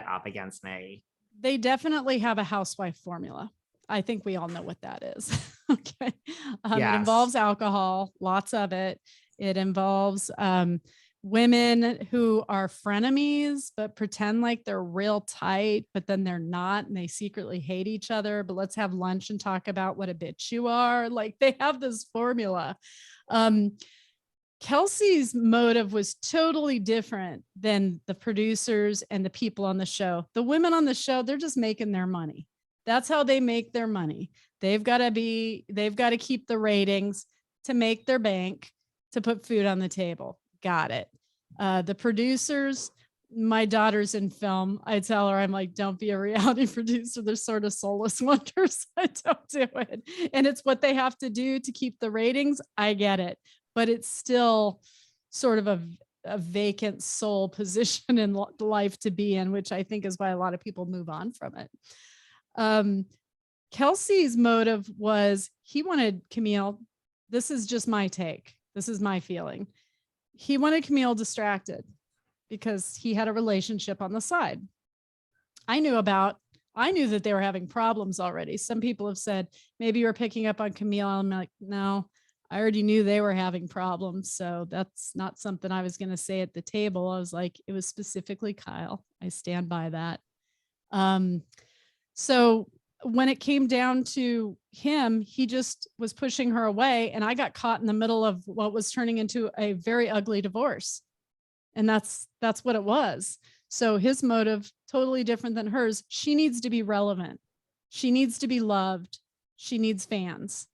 that up against me. They definitely have a housewife formula. I think we all know what that is. Okay. It involves alcohol, lots of it. It involves women who are frenemies, but pretend like they're real tight, but then they're not, and they secretly hate each other. But let's have lunch and talk about what a bitch you are. Like, they have this formula. Kelsey's motive was totally different than the producers and the people on the show. The women on the show, they're just making their money. That's how they make their money. They've got to keep the ratings to make their bank, to put food on the table. Got it. The producers, my daughter's in film. I tell her, I'm like, don't be a reality producer. They're sort of soulless wonders. I don't do it. And it's what they have to do to keep the ratings. I get it. But it's still sort of a vacant soul position in life to be in, which I think is why a lot of people move on from it. Kelsey's motive was he wanted Camille. This is just my take. This is my feeling. He wanted Camille distracted because he had a relationship on the side. I knew that they were having problems already. Some people have said, maybe you're picking up on Camille. I'm like, no, I already knew they were having problems. So that's not something I was going to say at the table. I was like, it was specifically Kyle. I stand by that. So when it came down to him, he just was pushing her away. And I got caught in the middle of what was turning into a very ugly divorce. And that's what it was. So his motive, totally different than hers. She needs to be relevant. She needs to be loved. She needs fans.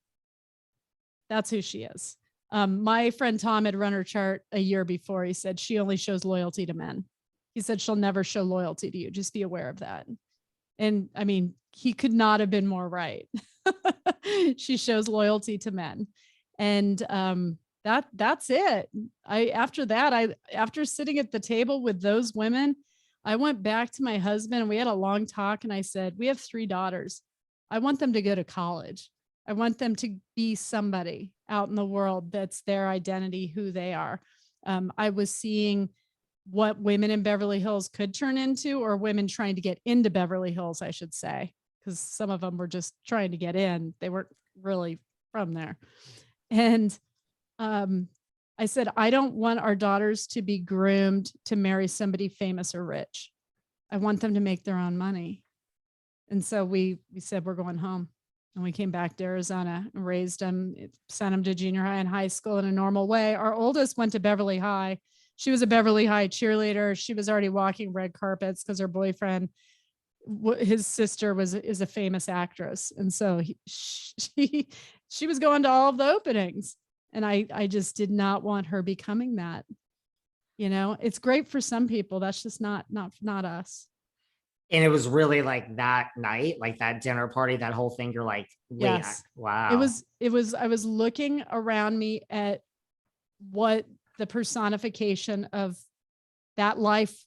That's who she is. My friend Tom had run her chart a year before. He said she only shows loyalty to men. He said she'll never show loyalty to you. Just be aware of that. And I mean, he could not have been more right. She shows loyalty to men. And that's it. After sitting at the table with those women, I went back to my husband and we had a long talk. And I said, we have 3 daughters. I want them to go to college. I want them to be somebody out in the world that's their identity, who they are. I was seeing what women in Beverly Hills could turn into, or women trying to get into Beverly Hills, I should say, because some of them were just trying to get in. They weren't really from there. And I said, I don't want our daughters to be groomed to marry somebody famous or rich. I want them to make their own money. And so we said, we're going home. And we came back to Arizona and raised them, sent them to junior high and high school in a normal way. Our oldest went to Beverly High. She was a Beverly High cheerleader. She was already walking red carpets because her boyfriend, his sister is a famous actress. And so she was going to all of the openings. And I just did not want her becoming that. You know, it's great for some people. That's just not us. And it was really like that night, like that dinner party, that whole thing. You're like, wait, yes. wow. It was, I was looking around me at what the personification of that life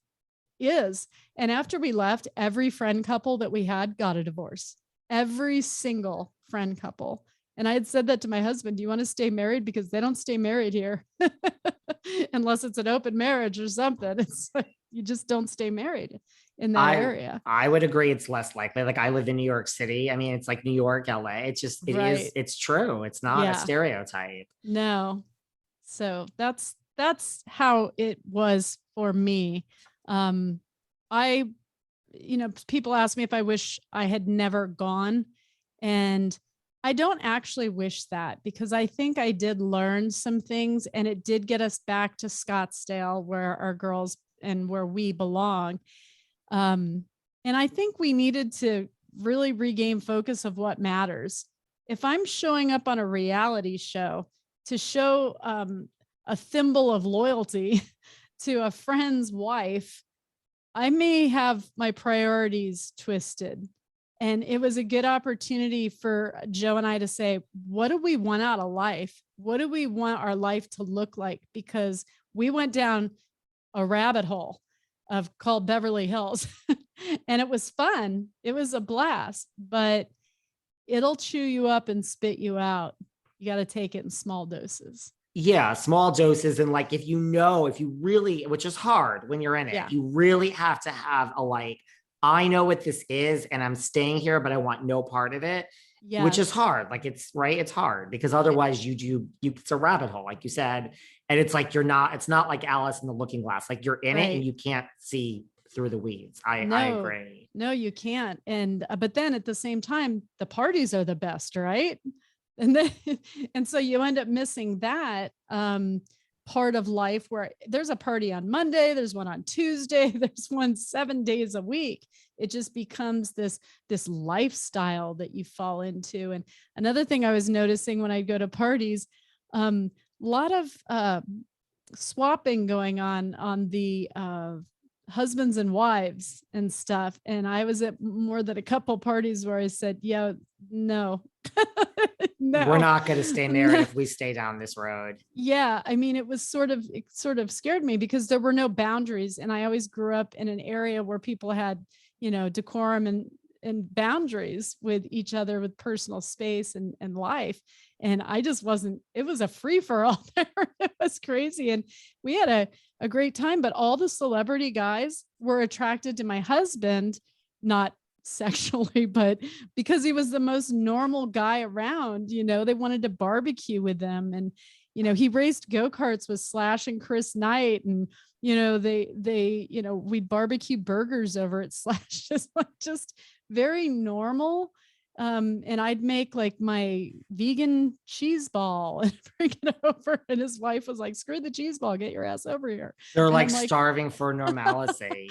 is. And after we left, every friend couple that we had got a divorce, every single friend couple. And I had said that to my husband, do you want to stay married? Because they don't stay married here unless it's an open marriage or something. It's like, you just don't stay married in that area. I would agree. It's less likely. Like I live in New York City. I mean, it's like New York, LA. It's just, it's true. It's not a stereotype. No. So that's how it was for me. People ask me if I wish I had never gone, and I don't actually wish that, because I think I did learn some things, and it did get us back to Scottsdale, where our girls and where we belong. And I think we needed to really regain focus of what matters. If I'm showing up on a reality show to show a thimble of loyalty to a friend's wife, I may have my priorities twisted. And it was a good opportunity for Joe and I to say, what do we want out of life? What do we want our life to look like? Because we went down a rabbit hole called Beverly Hills and it was fun. It was a blast, but it'll chew you up and spit you out. You got to take it in small doses. Yeah, small doses. And like, if you really, which is hard when you're in it, you really have to have a like, I know what this is and I'm staying here, but I want no part of it, which is hard. Like, it's right. It's hard because otherwise it's a rabbit hole, like you said. And it's like, it's not like Alice in the Looking Glass. Like, you're in it and you can't see through the weeds. I agree. No, you can't. And, but then at the same time, the parties are the best, right? And then, and so you end up missing that part of life where there's a party on Monday, there's one on Tuesday, there's one 7 days a week. It just becomes this lifestyle that you fall into. And another thing I was noticing when I go to parties, a lot of swapping going on the husbands and wives and stuff. And I was at more than a couple parties where I said, yeah, no. No, we're not going to stay married if we stay down this road. Yeah. I mean, it sort of scared me because there were no boundaries. And I always grew up in an area where people had, decorum and boundaries with each other, with personal space and life. And I just wasn't, it was a free for all there. It was crazy. And we had a great time, but all the celebrity guys were attracted to my husband, not sexually, but because he was the most normal guy around. They wanted to barbecue with them, and he raced go-karts with Slash and Chris Knight, and we'd barbecue burgers over at Slash, just very normal. And I'd make like my vegan cheese ball and bring it over. And his wife was like, screw the cheese ball, get your ass over here. They're like starving for normalcy.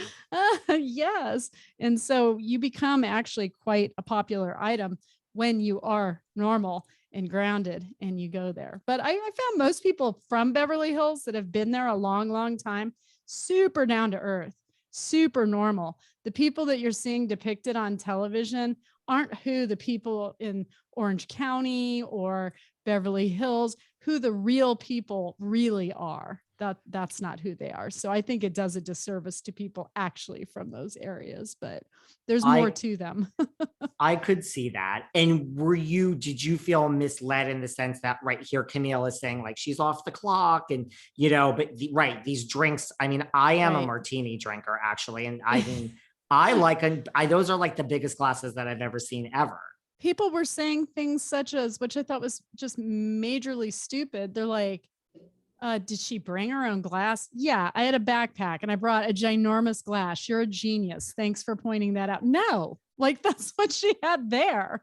Yes. And so you become actually quite a popular item when you are normal and grounded and you go there. But I found most people from Beverly Hills that have been there a long, long time, super down to earth, super normal. The people that you're seeing depicted on television aren't who the people in Orange County or Beverly Hills, who the real people really are. That's not who they are. So I think it does a disservice to people actually from those areas, but there's more to them. I could see that. And did you feel misled in the sense that right here, Camille is saying like, she's off the clock and, but these drinks, I mean, I am a martini drinker actually. And I mean, those are like the biggest glasses that I've ever seen ever. People were saying things such as, which I thought was just majorly stupid. They're like, did she bring her own glass? Yeah, I had a backpack and I brought a ginormous glass. You're a genius. Thanks for pointing that out. No, like that's what she had there.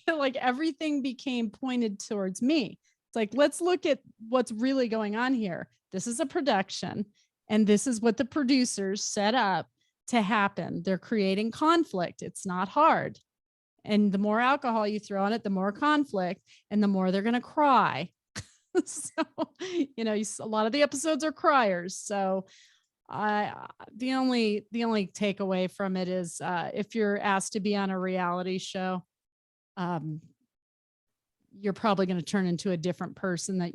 Like everything became pointed towards me. It's like, let's look at what's really going on here. This is a production and this is what the producers set up to happen. They're creating conflict. It's not hard. And the more alcohol you throw on it, the more conflict and the more they're going to cry. So, a lot of the episodes are criers. So the only takeaway from it is if you're asked to be on a reality show, you're probably going to turn into a different person that